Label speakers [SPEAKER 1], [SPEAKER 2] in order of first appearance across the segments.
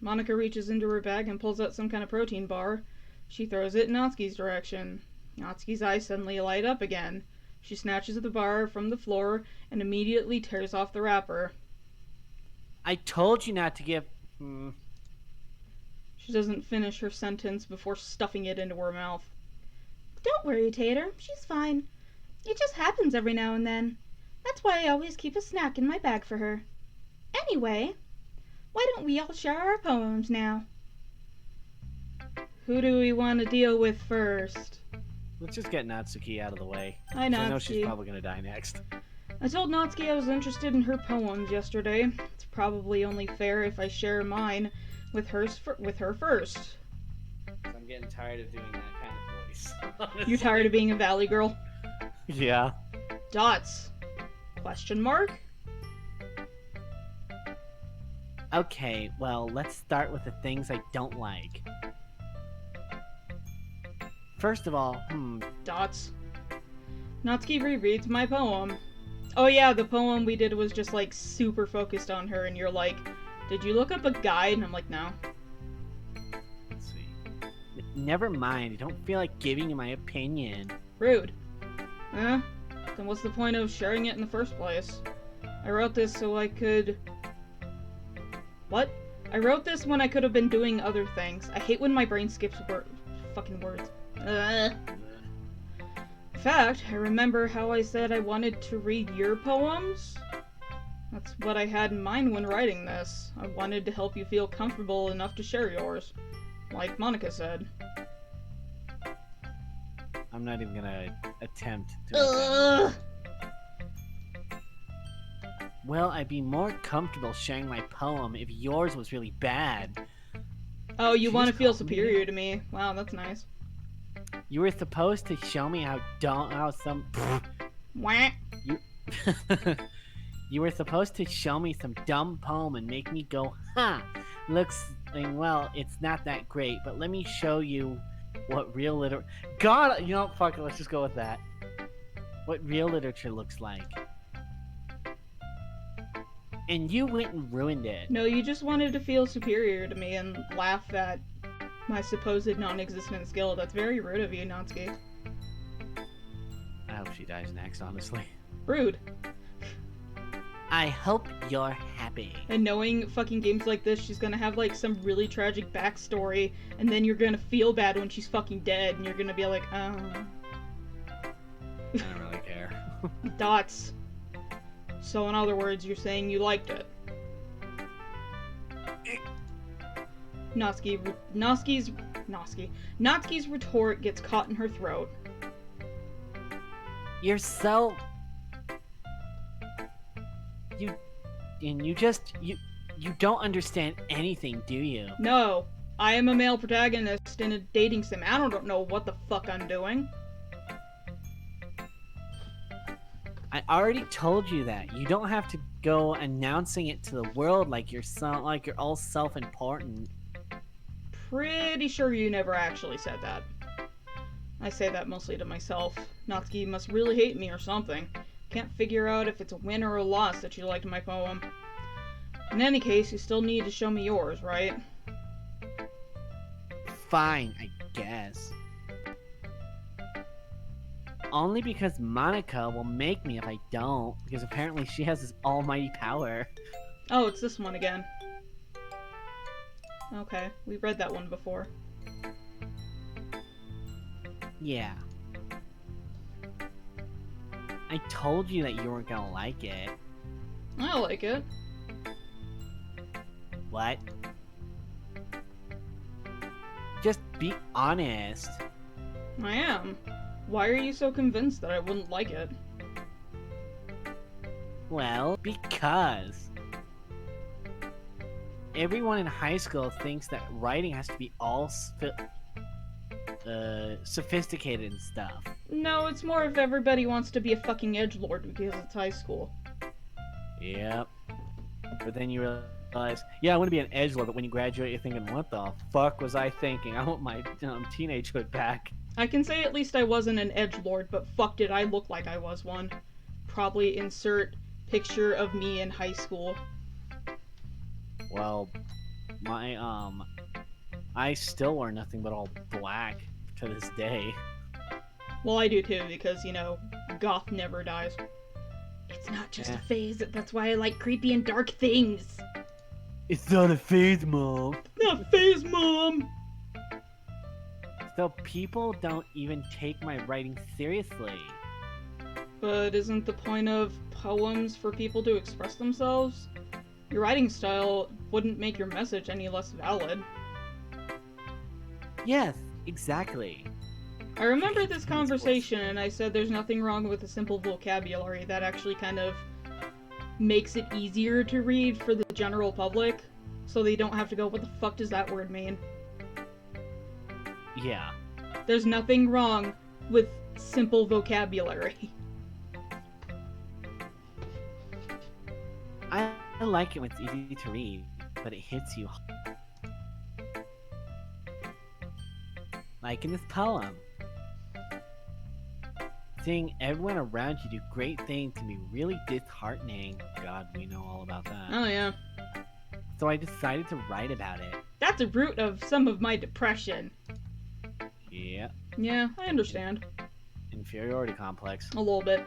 [SPEAKER 1] Monica reaches into her bag and pulls out some kind of protein bar. She throws it in Natsuki's direction. Natsuki's eyes suddenly light up again. She snatches the bar from the floor and immediately tears off the wrapper.
[SPEAKER 2] I told you not to give...
[SPEAKER 1] She doesn't finish her sentence before stuffing it into her mouth.
[SPEAKER 3] Don't worry, Tater. She's fine. It just happens every now and then. That's why I always keep a snack in my bag for her. Anyway, why don't we all share our poems now?
[SPEAKER 1] Who do we want to deal with first?
[SPEAKER 2] Let's just get Natsuki out of the way.
[SPEAKER 1] Hi, Natsuki.
[SPEAKER 2] I know she's probably going to die next.
[SPEAKER 1] I told Natsuki I was interested in her poems yesterday. It's probably only fair if I share mine with her first.
[SPEAKER 2] I'm getting tired of doing that kind of voice. Honestly.
[SPEAKER 1] You tired of being a valley girl?
[SPEAKER 2] Yeah.
[SPEAKER 1] Dots? Question mark?
[SPEAKER 2] Okay, well, let's start with the things I don't like. First of all,
[SPEAKER 1] Dots. Natsuki rereads my poem. Oh yeah, the poem we did was just like super focused on her, and you're like, did you look up a guide? And I'm like, no.
[SPEAKER 2] Let's see. Never mind, I don't feel like giving you my opinion.
[SPEAKER 1] Rude. Then what's the point of sharing it in the first place? I wrote this so I could... What? I wrote this when I could have been doing other things. I hate when my brain skips fucking words. In fact, I remember how I said I wanted to read your poems? That's what I had in mind when writing this. I wanted to help you feel comfortable enough to share yours. Like Monica said.
[SPEAKER 2] I'm not even gonna attempt to make that. Well, I'd be more comfortable sharing my poem if yours was really bad.
[SPEAKER 1] Oh, you want to feel superior to me? Wow, that's nice.
[SPEAKER 2] You were supposed to show me how some...
[SPEAKER 1] Wah.
[SPEAKER 2] You were supposed to show me some dumb poem and make me go, huh, looks, well, it's not that great, but let me show you what real literature... God, you know, fuck it, let's just go with that. What real literature looks like. And you went and ruined it.
[SPEAKER 1] No, you just wanted to feel superior to me and laugh at my supposed non-existent skill. That's very rude of you, Natsuki.
[SPEAKER 2] I hope she dies next, honestly.
[SPEAKER 1] Rude.
[SPEAKER 2] I hope you're happy.
[SPEAKER 1] And knowing fucking games like this, she's gonna have like some really tragic backstory, and then you're gonna feel bad when she's fucking dead, and you're gonna be like,
[SPEAKER 2] I don't really care.
[SPEAKER 1] Dots. So in other words, you're saying you liked it. Natsuki's retort gets caught in her throat.
[SPEAKER 2] You're so... You don't understand anything, do you?
[SPEAKER 1] No. I am a male protagonist in a dating sim. I don't know what the fuck I'm doing.
[SPEAKER 2] I already told you that. You don't have to go announcing it to the world like you're all self-important.
[SPEAKER 1] Pretty sure you never actually said that. I say that mostly to myself. Natsuki must really hate me or something. Can't figure out if it's a win or a loss that you liked my poem. In any case, you still need to show me yours, right?
[SPEAKER 2] Fine, I guess. Only because Monica will make me if I don't, because apparently she has this almighty power.
[SPEAKER 1] Oh, it's this one again. Okay, we read that one before.
[SPEAKER 2] Yeah. I told you that you weren't gonna like it.
[SPEAKER 1] I like it.
[SPEAKER 2] What? Just be honest.
[SPEAKER 1] I am. Why are you so convinced that I wouldn't like it?
[SPEAKER 2] Well, because everyone in high school thinks that writing has to be all sophisticated and stuff.
[SPEAKER 1] No, it's more if everybody wants to be a fucking edgelord because it's high school.
[SPEAKER 2] Yep. But then you realize, yeah, I want to be an edgelord, but when you graduate, you're thinking, what the fuck was I thinking? I want my teenagehood back.
[SPEAKER 1] I can say at least I wasn't an edgelord, but fuck did I look like I was one. Probably insert picture of me in high school.
[SPEAKER 2] Well, I still wear nothing but all black to this day.
[SPEAKER 1] Well, I do too, because, goth never dies.
[SPEAKER 3] It's not just
[SPEAKER 2] Yeah.
[SPEAKER 3] a phase. That's why I like creepy and dark things.
[SPEAKER 2] It's not a phase, Mom.
[SPEAKER 1] Not phase, Mom!
[SPEAKER 2] So people don't even take my writing seriously.
[SPEAKER 1] But isn't the point of poems for people to express themselves? Your writing style wouldn't make your message any less valid.
[SPEAKER 2] Yes, exactly.
[SPEAKER 1] I remember this conversation, and I said there's nothing wrong with a simple vocabulary that actually kind of makes it easier to read for the general public, so they don't have to go, what the fuck does that word mean?
[SPEAKER 2] Yeah.
[SPEAKER 1] There's nothing wrong with simple vocabulary.
[SPEAKER 2] I like it when it's easy to read, but it hits you. Like in this poem. Seeing everyone around you do great things can be really disheartening. God, we know all about that.
[SPEAKER 1] Oh yeah.
[SPEAKER 2] So I decided to write about it.
[SPEAKER 1] That's a root of some of my depression.
[SPEAKER 2] Yeah.
[SPEAKER 1] Yeah, I understand.
[SPEAKER 2] Inferiority complex.
[SPEAKER 1] A little bit.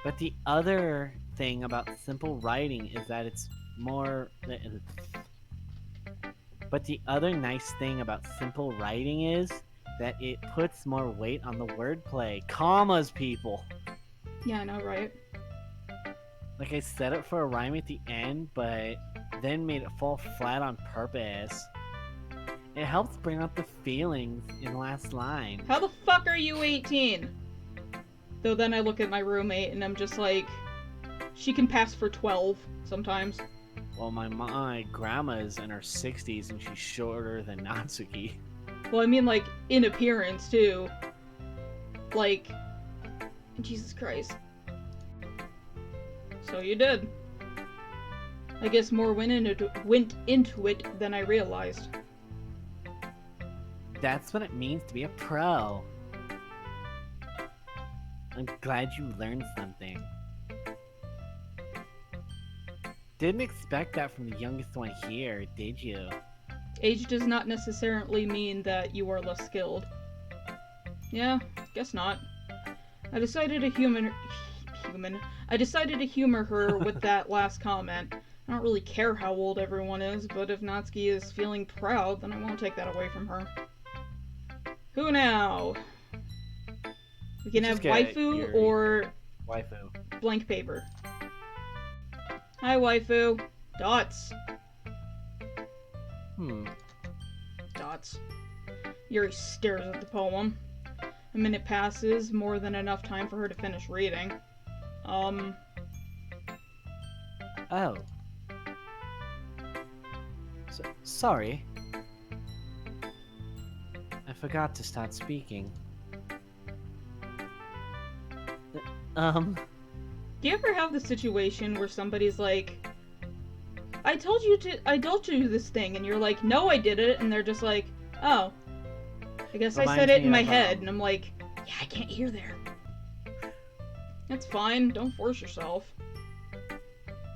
[SPEAKER 2] But the other thing about simple writing is that it's more... But the other nice thing about simple writing is that it puts more weight on the wordplay. Commas, people!
[SPEAKER 1] Yeah, I know, right?
[SPEAKER 2] Like, I set it for a rhyme at the end, but then made it fall flat on purpose. It helps bring out the feelings in the last line.
[SPEAKER 1] How the fuck are you 18? Though then I look at my roommate and I'm just like, she can pass for 12 sometimes.
[SPEAKER 2] Well, my grandma's in her 60s and she's shorter than Natsuki.
[SPEAKER 1] Well, I mean, like, in appearance, too. Like, Jesus Christ. So you did. I guess more went into it than I realized.
[SPEAKER 2] That's what it means to be a pro. I'm glad you learned something. Didn't expect that from the youngest one here, did you?
[SPEAKER 1] Age does not necessarily mean that you are less skilled. Yeah, guess not. I decided to humor her with that last comment. I don't really care how old everyone is, but if Natsuki is feeling proud, then I won't take that away from her. Who now? We can have waifu
[SPEAKER 2] Yuri.
[SPEAKER 1] or
[SPEAKER 2] Waifu.
[SPEAKER 1] blank paper. Hi, waifu. Dots. Dots. Yuri stares at the poem. A minute passes, more than enough time for her to finish reading.
[SPEAKER 2] Oh. Sorry. I forgot to start speaking.
[SPEAKER 1] Do you ever have the situation where somebody's like, I told you this thing, and you're like, no, I did it, and they're just like, oh. I guess I said
[SPEAKER 2] Reminds
[SPEAKER 1] it
[SPEAKER 2] me
[SPEAKER 1] in my
[SPEAKER 2] of,
[SPEAKER 1] head, and I'm like, yeah, I can't hear there. That's fine, don't force yourself.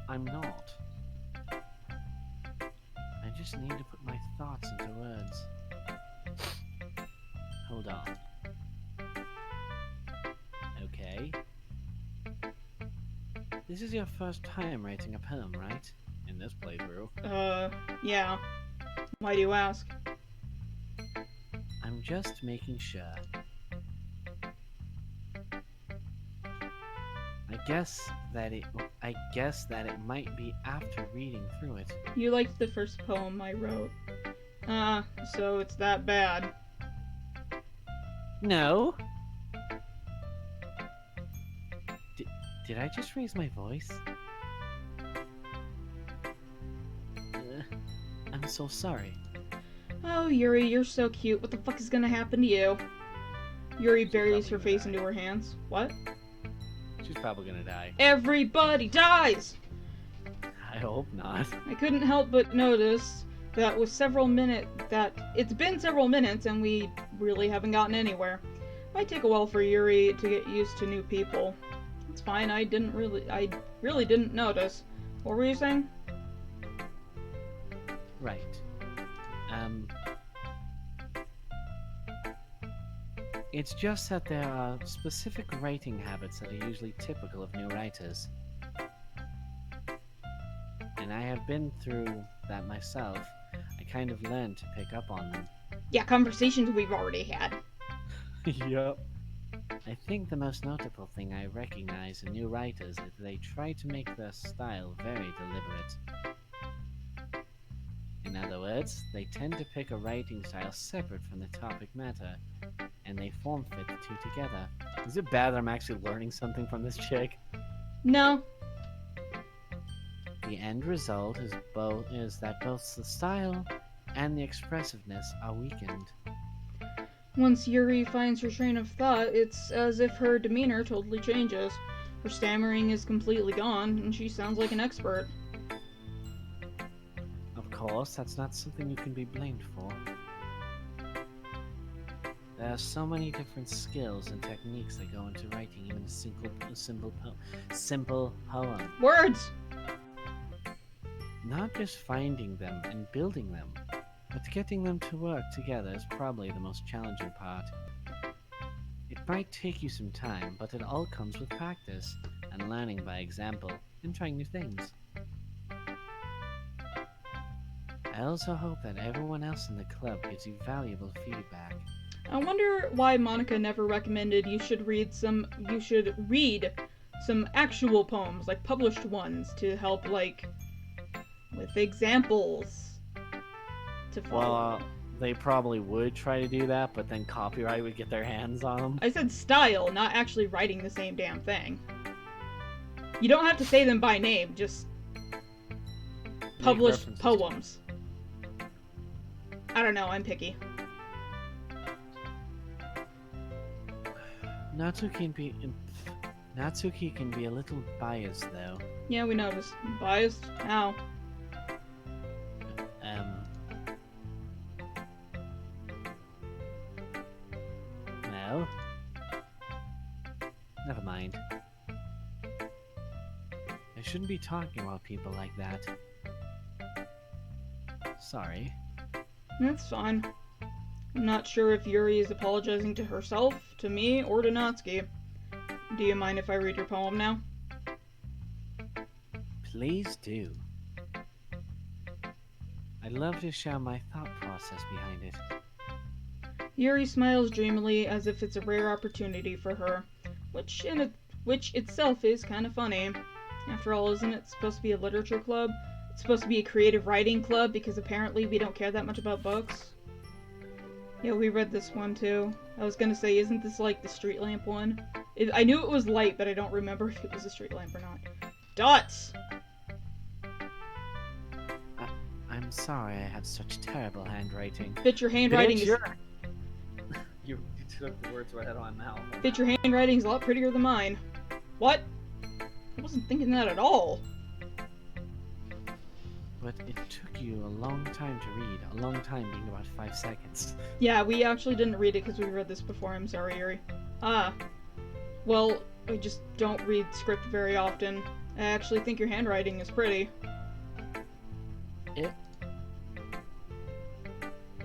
[SPEAKER 2] I'm not. I just need to put my thoughts into words. Hold on. Okay. This is your first time writing a poem, right? In this playthrough.
[SPEAKER 1] Yeah. Why do you ask?
[SPEAKER 2] I'm just making sure. I guess that it might be after reading through it.
[SPEAKER 1] You liked the first poem I wrote. So it's that bad.
[SPEAKER 2] No. Did I just raise my voice? I'm so sorry.
[SPEAKER 1] Oh, Yuri, you're so cute. What the fuck is gonna happen to you? Yuri buries her face into her hands. What?
[SPEAKER 2] She's probably gonna die.
[SPEAKER 1] Everybody dies!
[SPEAKER 2] I hope not.
[SPEAKER 1] I couldn't help but notice that it's been several minutes and we really haven't gotten anywhere. Might take a while for Yuri to get used to new people. It's fine, I really didn't notice. What were you saying?
[SPEAKER 2] Right. It's just that there are specific writing habits that are usually typical of new writers. And I have been through that myself. I kind of learned to pick up on them.
[SPEAKER 1] Yeah, conversations we've already had.
[SPEAKER 2] Yep. I think the most notable thing I recognize in new writers is they try to make their style very deliberate. In other words, they tend to pick a writing style separate from the topic matter, and they form fit the two together. Is it bad that I'm actually learning something from this chick?
[SPEAKER 1] No.
[SPEAKER 2] The end result is that both the style and the expressiveness are weakened.
[SPEAKER 1] Once Yuri finds her train of thought, it's as if her demeanor totally changes. Her stammering is completely gone, and she sounds like an expert.
[SPEAKER 2] Of course, that's not something you can be blamed for. There are so many different skills and techniques that go into writing even a simple poem.
[SPEAKER 1] Words!
[SPEAKER 2] Not just finding them and building them, but getting them to work together is probably the most challenging part. It might take you some time, but it all comes with practice and learning by example and trying new things. I also hope that everyone else in the club gives you valuable feedback.
[SPEAKER 1] I wonder why Monica never recommended you should read some actual poems, like published ones, to help, like, with examples to follow.
[SPEAKER 2] Well, they probably would try to do that, but then copyright would get their hands on them.
[SPEAKER 1] I said style, not actually writing the same damn thing. You don't have to say them by name, just publish poems. I don't know, I'm picky.
[SPEAKER 2] Natsuki can be a little biased, though.
[SPEAKER 1] Yeah, we noticed. Biased? How?
[SPEAKER 2] Well, never mind. I shouldn't be talking about people like that. Sorry.
[SPEAKER 1] That's fine. I'm not sure if Yuri is apologizing to herself, to me, or to Natsuki. Do you mind if I read your poem now?
[SPEAKER 2] Please do. I'd love to share my thought process behind it.
[SPEAKER 1] Yuri smiles dreamily as if it's a rare opportunity for her, which itself is kind of funny. After all, isn't it supposed to be a literature club? It's supposed to be a creative writing club because apparently we don't care that much about books. Yeah, we read this one too. I was gonna say, isn't this like the street lamp one? I knew it was light, but I don't remember if it was a street lamp or not. Dots!
[SPEAKER 2] I'm sorry I have such terrible handwriting.
[SPEAKER 1] Bitch, your handwriting is...
[SPEAKER 2] You took the words right out of my mouth.
[SPEAKER 1] Bitch, your handwriting's a lot prettier than mine. What? I wasn't thinking that at all.
[SPEAKER 2] But it took you a long time to read. A long time being about 5 seconds.
[SPEAKER 1] Yeah, we actually didn't read it because we read this before. I'm sorry, Yuri. Well, I just don't read script very often. I actually think your handwriting is pretty.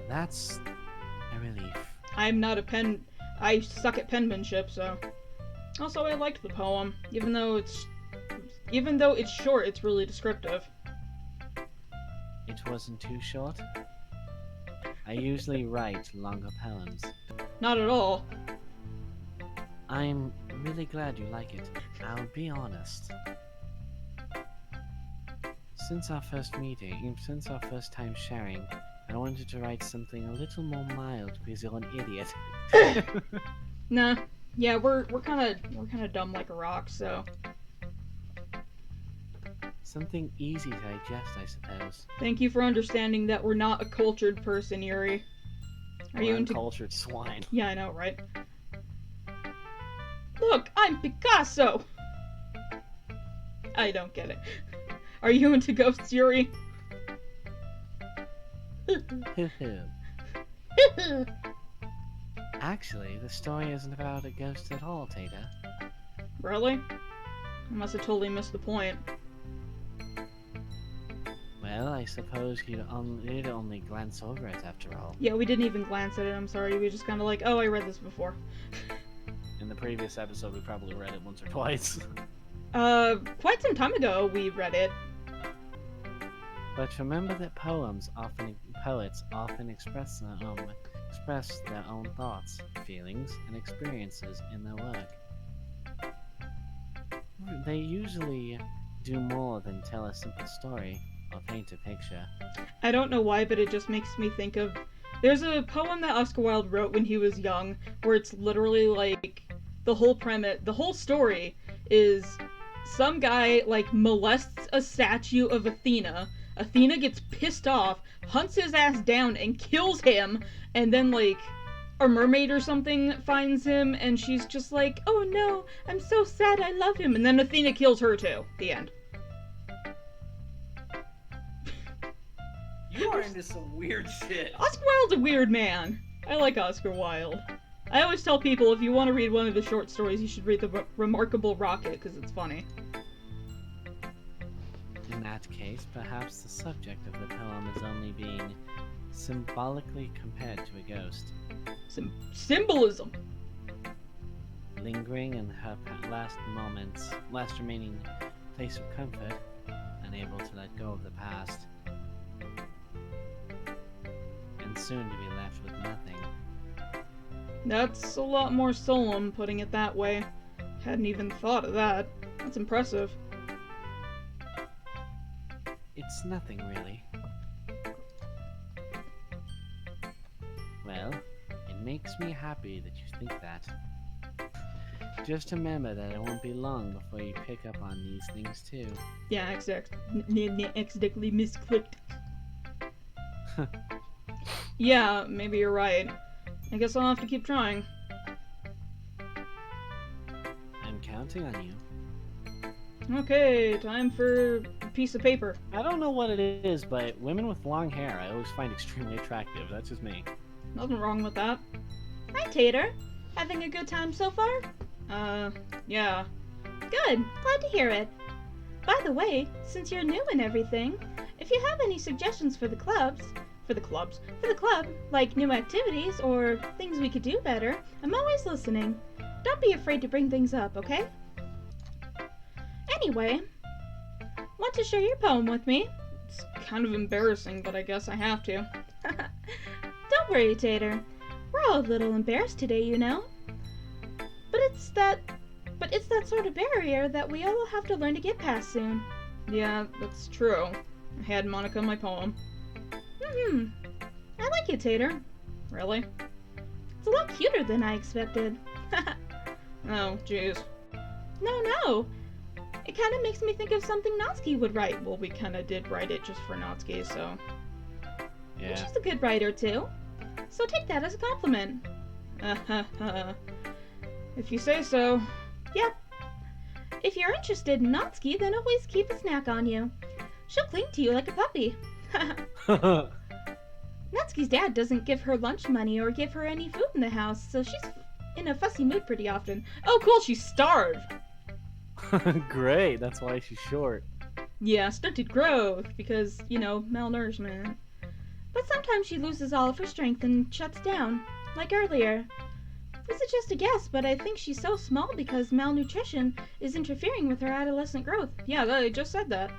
[SPEAKER 2] That's a relief.
[SPEAKER 1] I'm not a pen... I suck at penmanship, so... Also, I liked the poem. Even though it's short, it's really descriptive.
[SPEAKER 2] It wasn't too short. I usually write longer poems.
[SPEAKER 1] Not at all.
[SPEAKER 2] I'm really glad you like it. I'll be honest. Since our first time sharing, I wanted to write something a little more mild because you're an idiot.
[SPEAKER 1] Nah. Yeah, we're kind of dumb like a rock, so...
[SPEAKER 2] Something easy to digest, I suppose.
[SPEAKER 1] Thank you for understanding that we're not a cultured person, Yuri. Are you into
[SPEAKER 2] cultured swine?
[SPEAKER 1] Yeah, I know, right? Look, I'm Picasso! I don't get it. Are you into ghosts, Yuri?
[SPEAKER 2] Actually, the story isn't about a ghost at all, Tater.
[SPEAKER 1] Really? I must have totally missed the point.
[SPEAKER 2] Well, I suppose you'd only glance over it after all.
[SPEAKER 1] Yeah, we didn't even glance at it, I'm sorry. We just kind of like, oh, I read this before.
[SPEAKER 2] In the previous episode, we probably read it once or twice.
[SPEAKER 1] Quite some time ago we read it.
[SPEAKER 2] But remember that poets often express their own thoughts, feelings, and experiences in their work. They usually do more than tell a simple story or paint a picture.
[SPEAKER 1] I don't know why, but it just makes me think of... There's a poem that Oscar Wilde wrote when he was young, where it's literally like the whole story is some guy like molests a statue of Athena. Athena gets pissed off, hunts his ass down, and kills him, and then like a mermaid or something finds him, and she's just like, oh no, I'm so sad, I love him, and then Athena kills her too. The end.
[SPEAKER 2] You are into some weird shit.
[SPEAKER 1] Oscar Wilde's a weird man. I like Oscar Wilde. I always tell people if you want to read one of the short stories, you should read The Remarkable Rocket, because it's funny.
[SPEAKER 2] In that case, perhaps the subject of the poem is only being symbolically compared to a ghost.
[SPEAKER 1] Symbolism!
[SPEAKER 2] Lingering in her last remaining place of comfort, unable to let go of the past, and soon to be left with nothing.
[SPEAKER 1] That's a lot more solemn, putting it that way. Hadn't even thought of that. That's impressive.
[SPEAKER 2] It's nothing, really. Well, it makes me happy that you think that. Just remember that it won't be long before you pick up on these things, too.
[SPEAKER 1] Yeah, accidentally misclicked. Yeah, maybe you're right. I guess I'll have to keep trying.
[SPEAKER 2] I'm counting on you.
[SPEAKER 1] Okay, time for a piece of paper.
[SPEAKER 2] I don't know what it is, but women with long hair I always find extremely attractive. That's just me.
[SPEAKER 1] Nothing wrong with that.
[SPEAKER 3] Hi, Tater. Having a good time so far?
[SPEAKER 1] Yeah.
[SPEAKER 3] Good. Glad to hear it. By the way, since you're new and everything, if you have any suggestions for the club, like new activities or things we could do better, I'm always listening. Don't be afraid to bring things up, okay? Anyway, want to share your poem with me?
[SPEAKER 1] It's kind of embarrassing, but I guess I have to.
[SPEAKER 3] Don't worry, Tater. We're all a little embarrassed today, you know. But it's that sort of barrier that we all have to learn to get past soon.
[SPEAKER 1] Yeah, that's true. I had Monica in my poem.
[SPEAKER 3] I like it, Tater.
[SPEAKER 1] Really?
[SPEAKER 3] It's a lot cuter than I expected.
[SPEAKER 1] Oh, jeez.
[SPEAKER 3] No. It kind of makes me think of something Natsuki would write.
[SPEAKER 1] Well, we kind of did write it just for Natsuki, so...
[SPEAKER 3] And
[SPEAKER 2] Yeah.
[SPEAKER 3] she's a good writer, too. So take that as a compliment.
[SPEAKER 1] If you say so.
[SPEAKER 3] Yep. If you're interested in Natsuki, then always keep a snack on you. She'll cling to you like a puppy. Natsuki's dad doesn't give her lunch money or give her any food in the house, so she's in a fussy mood pretty often.
[SPEAKER 1] Oh, cool, she's starved!
[SPEAKER 2] Great, that's why she's short.
[SPEAKER 1] Yeah, stunted growth, because, you know, malnourishment.
[SPEAKER 3] But sometimes she loses all of her strength and shuts down, like earlier. This is just a guess, but I think she's so small because malnutrition is interfering with her adolescent growth.
[SPEAKER 1] Yeah, I just said that.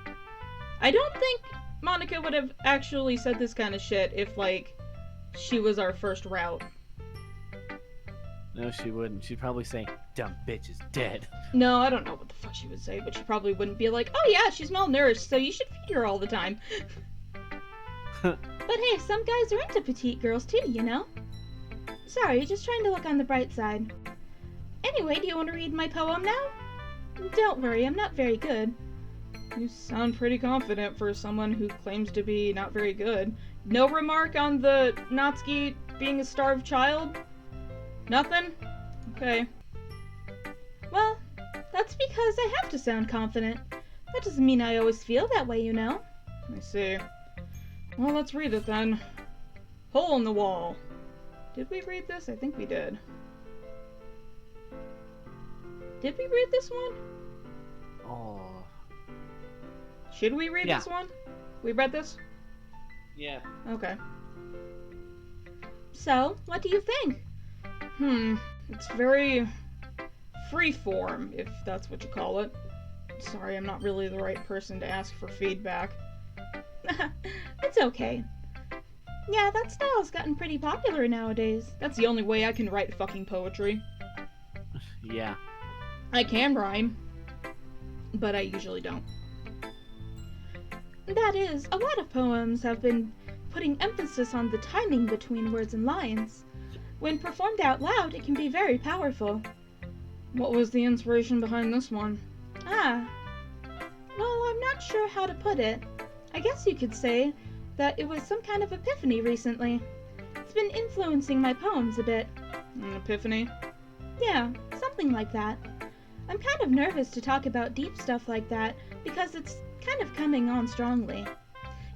[SPEAKER 1] I don't think Monica would have actually said this kind of shit if, like, she was our first route.
[SPEAKER 2] No, she wouldn't. She'd probably say, "Dumb bitch is dead."
[SPEAKER 1] No, I don't know what the fuck she would say, but she probably wouldn't be like, oh yeah, she's malnourished, so you should feed her all the time.
[SPEAKER 3] But hey, some guys are into petite girls too, you know? Sorry, just trying to look on the bright side. Anyway, do you want to read my poem now? Don't worry, I'm not very good.
[SPEAKER 1] You sound pretty confident for someone who claims to be not very good. No remark on the Natsuki being a starved child? Nothing? Okay.
[SPEAKER 3] Well, that's because I have to sound confident. That doesn't mean I always feel that way, you know?
[SPEAKER 1] I see. Well, let's read it then. Hole in the wall. Did we read this? I think we did. Did we read this one?
[SPEAKER 2] Oh.
[SPEAKER 1] Should we read
[SPEAKER 2] Yeah.
[SPEAKER 1] this one? We read this?
[SPEAKER 2] Yeah.
[SPEAKER 1] Okay.
[SPEAKER 3] So, what do you think?
[SPEAKER 1] It's very freeform, if that's what you call it. Sorry, I'm not really the right person to ask for feedback.
[SPEAKER 3] It's okay. Yeah, that style's gotten pretty popular nowadays.
[SPEAKER 1] That's the only way I can write fucking poetry.
[SPEAKER 2] Yeah.
[SPEAKER 1] I can rhyme, but I usually don't.
[SPEAKER 3] That is, a lot of poems have been putting emphasis on the timing between words and lines. When performed out loud, it can be very powerful.
[SPEAKER 1] What was the inspiration behind this one?
[SPEAKER 3] Ah. Well, I'm not sure how to put it. I guess you could say that it was some kind of epiphany recently. It's been influencing my poems a bit.
[SPEAKER 1] An epiphany?
[SPEAKER 3] Yeah, something like that. I'm kind of nervous to talk about deep stuff like that because it's kind of coming on strongly.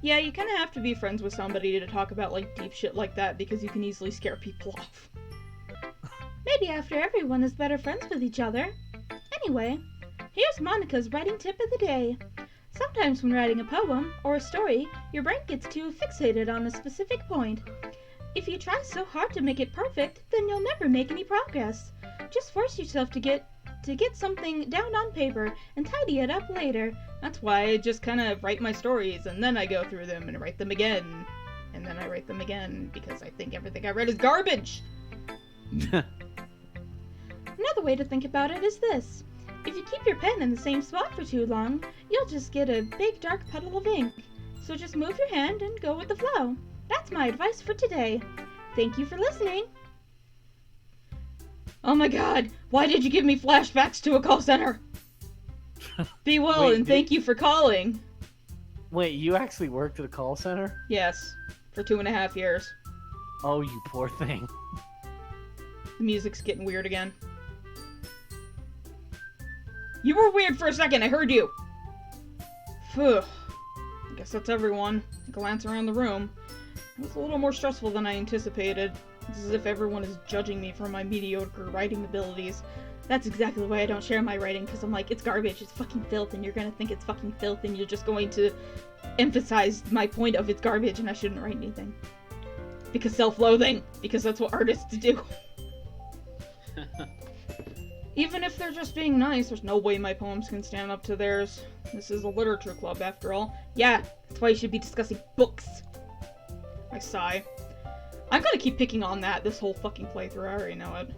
[SPEAKER 1] Yeah, you kind of have to be friends with somebody to talk about, like, deep shit like that because you can easily scare people off.
[SPEAKER 3] Maybe after everyone is better friends with each other. Anyway, here's Monica's writing tip of the day. Sometimes when writing a poem or a story, your brain gets too fixated on a specific point. If you try so hard to make it perfect, then you'll never make any progress. Just force yourself to get something down on paper and tidy it up later.
[SPEAKER 1] That's why I just kind of write my stories, and then I go through them and write them again. And then I write them again, because I think everything I read is garbage!
[SPEAKER 3] Another way to think about it is this. If you keep your pen in the same spot for too long, you'll just get a big dark puddle of ink. So just move your hand and go with the flow. That's my advice for today. Thank you for listening.
[SPEAKER 1] Oh my god, why did you give me flashbacks to a call center? Be well,
[SPEAKER 2] Wait,
[SPEAKER 1] and thank you for calling.
[SPEAKER 2] Wait, you actually worked at a call center?
[SPEAKER 1] Yes, for 2.5 years.
[SPEAKER 2] Oh, you poor thing.
[SPEAKER 1] The music's getting weird again. You were weird for a second, I heard you! Phew. I guess that's everyone. Glance around the room. It was a little more stressful than I anticipated. It's as if everyone is judging me for my mediocre writing abilities. That's exactly why I don't share my writing, because I'm like, it's garbage, it's fucking filth, and you're gonna think it's fucking filth, and you're just going to emphasize my point of it's garbage, and I shouldn't write anything. Because self-loathing! Because that's what artists do. Even if they're just being nice, there's no way my poems can stand up to theirs. This is a literature club, after all. Yeah, that's why you should be discussing books. I sigh. I'm gonna keep picking on that this whole fucking playthrough, I already know it.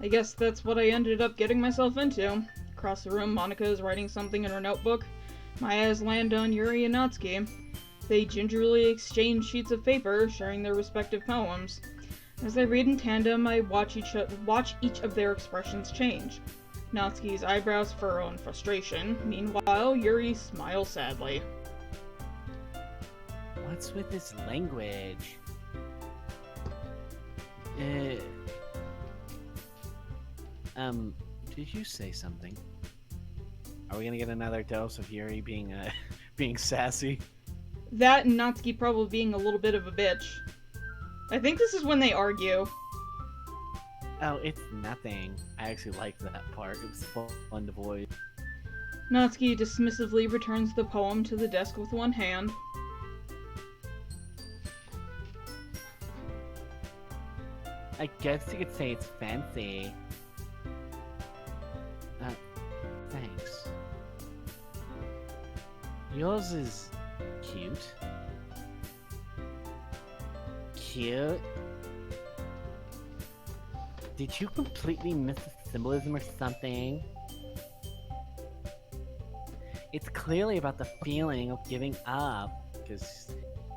[SPEAKER 1] I guess that's what I ended up getting myself into. Across the room, Monica is writing something in her notebook. My eyes land on Yuri and Natsuki. They gingerly exchange sheets of paper, sharing their respective poems. As they read in tandem, I watch each of their expressions change. Natsuki's eyebrows furrow in frustration. Meanwhile, Yuri smiles sadly.
[SPEAKER 2] What's with this language? Did you say something? Are we gonna get another dose of Yuri being being sassy?
[SPEAKER 1] That and Natsuki probably being a little bit of a bitch. I think this is when they argue.
[SPEAKER 2] Oh, it's nothing. I actually liked that part. It was fun to voice.
[SPEAKER 1] Natsuki dismissively returns the poem to the desk with one hand.
[SPEAKER 2] I guess you could say it's fancy. Thanks. Yours is cute. Cute? Did you completely miss the symbolism or something? It's clearly about the feeling of giving up, because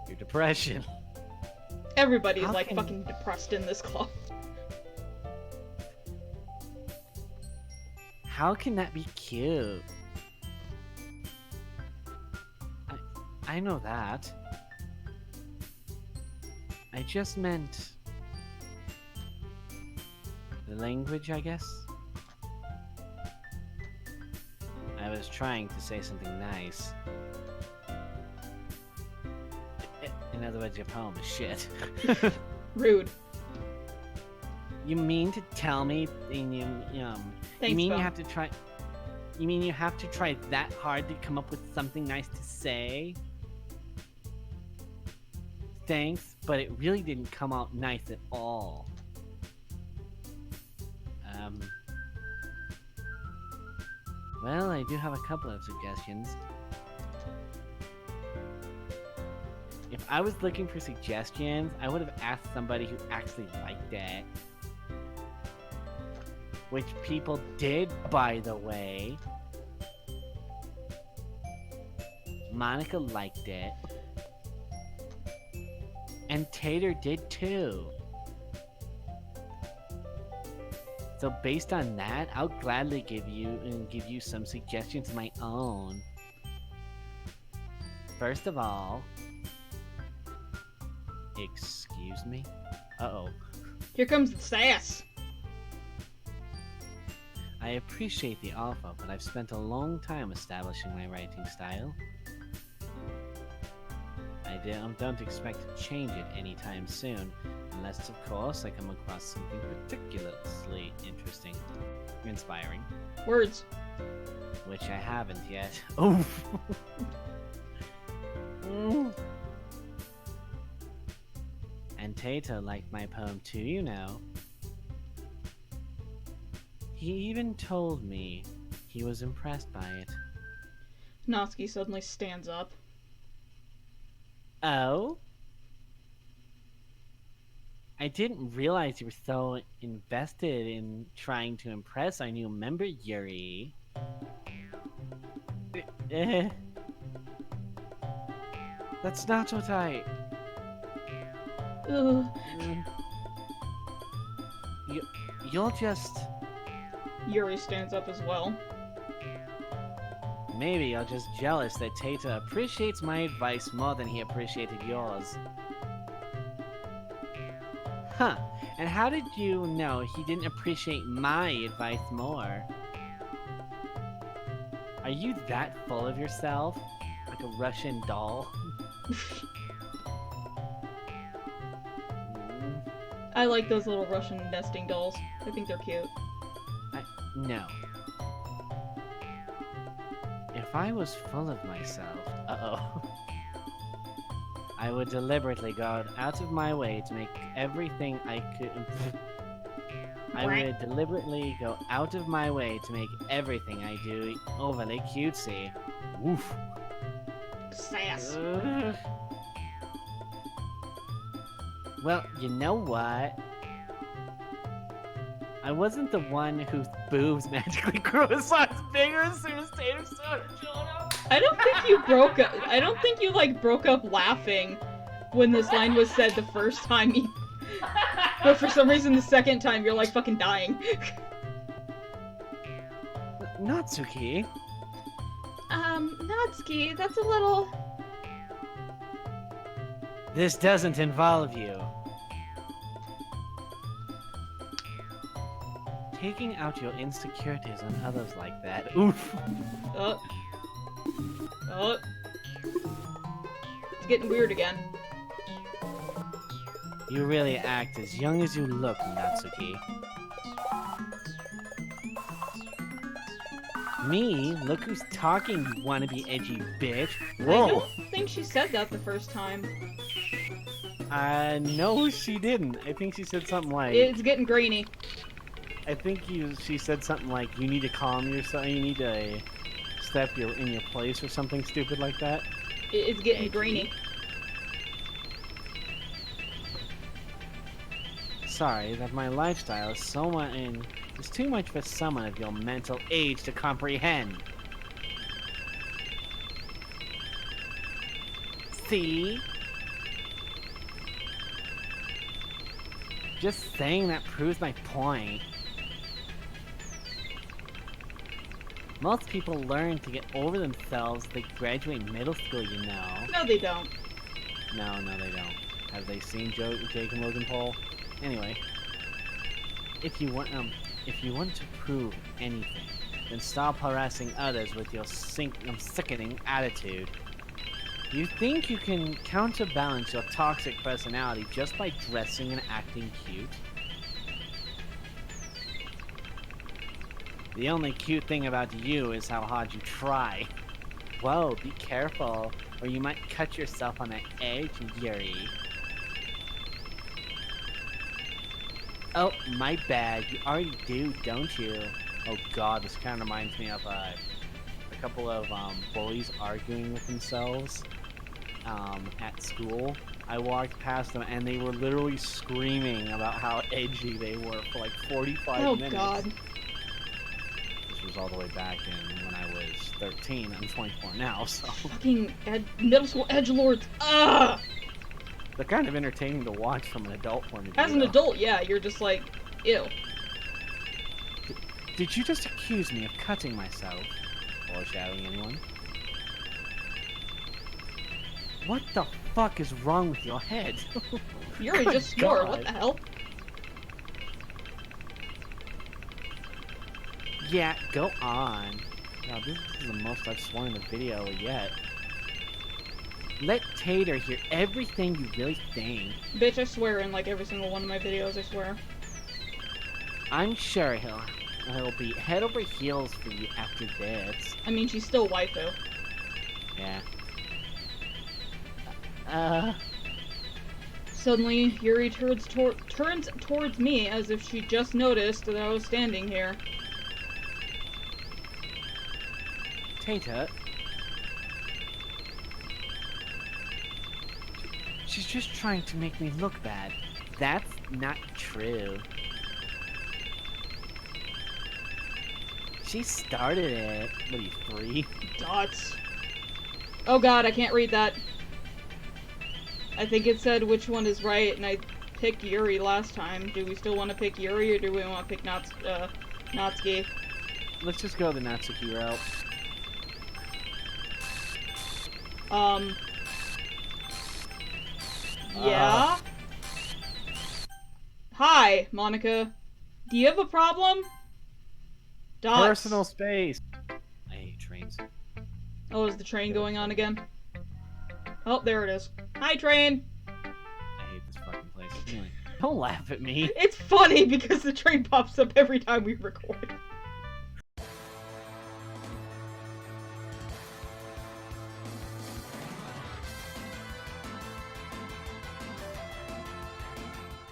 [SPEAKER 2] your depression.
[SPEAKER 1] Everybody's
[SPEAKER 2] How
[SPEAKER 1] like
[SPEAKER 2] can-
[SPEAKER 1] fucking depressed in this club.
[SPEAKER 2] How can that be cute? I know that. I just meant the language, I guess. I was trying to say something nice. In other words, your poem is shit.
[SPEAKER 1] Rude.
[SPEAKER 2] You mean to tell me
[SPEAKER 1] Thanks,
[SPEAKER 2] you mean
[SPEAKER 1] Bo.
[SPEAKER 2] you have to try you mean you have to try that hard to come up with something nice to say? thanks, but it really didn't come out nice at all. Well, I do have a couple of suggestions. If I was looking for suggestions, I would have asked somebody who actually liked it. Which people did, by the way. Monica liked it. And Tater did too. So based on that, I'll gladly give you some suggestions of my own. First of all, excuse me? Uh-oh.
[SPEAKER 1] Here comes the sass.
[SPEAKER 2] I appreciate the offer, but I've spent a long time establishing my writing style. I don't expect to change it anytime soon, unless, of course, I come across something particularly interesting, inspiring,
[SPEAKER 1] Words.
[SPEAKER 2] which I haven't yet. Oh! And Tato liked my poem too, you know. He even told me he was impressed by it.
[SPEAKER 1] Natsuki suddenly stands up.
[SPEAKER 2] Oh? I didn't realize you were so invested in trying to impress our new member, Yuri. That's not so tight.
[SPEAKER 1] Ugh.
[SPEAKER 2] You'll just...
[SPEAKER 1] Yuri stands up as well.
[SPEAKER 2] Maybe you're just jealous that Tata appreciates my advice more than he appreciated yours. Huh, and how did you know he didn't appreciate my advice more? Are you that full of yourself? Like a Russian doll?
[SPEAKER 1] I like those little Russian nesting dolls. I think they're cute.
[SPEAKER 2] No. If I was full of myself, I would deliberately go out of my way to make everything I could. I would deliberately go out of my way to make everything I do overly cutesy. Woof.
[SPEAKER 1] Sass.
[SPEAKER 2] Well, you know what? I wasn't the one whose boobs magically grew a size bigger as soon as Tater showed up.
[SPEAKER 1] I don't think you broke up. I don't think you broke up laughing when this line was said the first time. But for some reason, the second time you're like fucking dying.
[SPEAKER 2] Natsuki.
[SPEAKER 3] Natsuki, that's a little...
[SPEAKER 2] This doesn't involve you. Taking out your insecurities on others like that. Oof.
[SPEAKER 1] Oh. It's getting weird again.
[SPEAKER 2] You really act as young as you look, Natsuki. Me? Look who's talking, you wannabe edgy bitch. Whoa!
[SPEAKER 1] I don't think she said that the first time.
[SPEAKER 2] No, she didn't. I think she said something like...
[SPEAKER 1] It's getting grainy.
[SPEAKER 2] I think she said something like, you need to calm yourself, you need to step in your place or something stupid like that.
[SPEAKER 1] It's getting grainy.
[SPEAKER 2] Sorry that my lifestyle is so much is too much for someone of your mental age to comprehend. See? Just saying that proves my point. Most people learn to get over themselves as they graduate middle school, you know.
[SPEAKER 1] No, they don't.
[SPEAKER 2] No, they don't. Have they seen Jake and Logan Paul? Anyway, if you want to prove anything, then stop harassing others with your sickening attitude. You think you can counterbalance your toxic personality just by dressing and acting cute? The only cute thing about you is how hard you try. Whoa, be careful, or you might cut yourself on that edge, Yuri. Oh, my bad. You already do, don't you? Oh god, this kind of reminds me of a couple of bullies arguing with themselves at school. I walked past them and they were literally screaming about how edgy they were for like 45 minutes.
[SPEAKER 1] Oh god.
[SPEAKER 2] This was all the way back in when I was 13. I'm 24 now, so
[SPEAKER 1] Fucking middle school edgelords. Ugh!
[SPEAKER 2] they're kind of entertaining to watch from an adult point of view.
[SPEAKER 1] As an
[SPEAKER 2] though.
[SPEAKER 1] adult, yeah, you're just like, ew.
[SPEAKER 2] Did you just accuse me of cutting myself? Foreshadowing anyone? What the fuck is wrong with your head?
[SPEAKER 1] Yuri
[SPEAKER 2] Good
[SPEAKER 1] just swore.
[SPEAKER 2] God.
[SPEAKER 1] What the hell?
[SPEAKER 2] Yeah, go on. Now, this is the most I've sworn in a video yet. Let Tater hear everything you really think.
[SPEAKER 1] Bitch, I swear in like every single one of my videos, I swear.
[SPEAKER 2] I'm sure he'll be head over heels for you after this.
[SPEAKER 1] I mean, she's still waifu.
[SPEAKER 2] Yeah.
[SPEAKER 1] Suddenly, Yuri turns towards me as if she just noticed that I was standing here.
[SPEAKER 2] Tater. She's just trying to make me look bad. That's not true. She started it. What are you, 3?
[SPEAKER 1] Dots. Oh god, I can't read that. I think it said which one is right, and I picked Yuri last time. Do we still want to pick Yuri, or do we want to pick Natsuki?
[SPEAKER 2] Let's just go the Natsuki route.
[SPEAKER 1] Yeah? Hi, Monica. Do you have a problem? Dots.
[SPEAKER 2] Personal space. I hate trains.
[SPEAKER 1] Oh, is the train going on again? Oh, there it is. Hi, train!
[SPEAKER 2] I hate this fucking place. Anyway, don't laugh at me.
[SPEAKER 1] It's funny because the train pops up every time we record.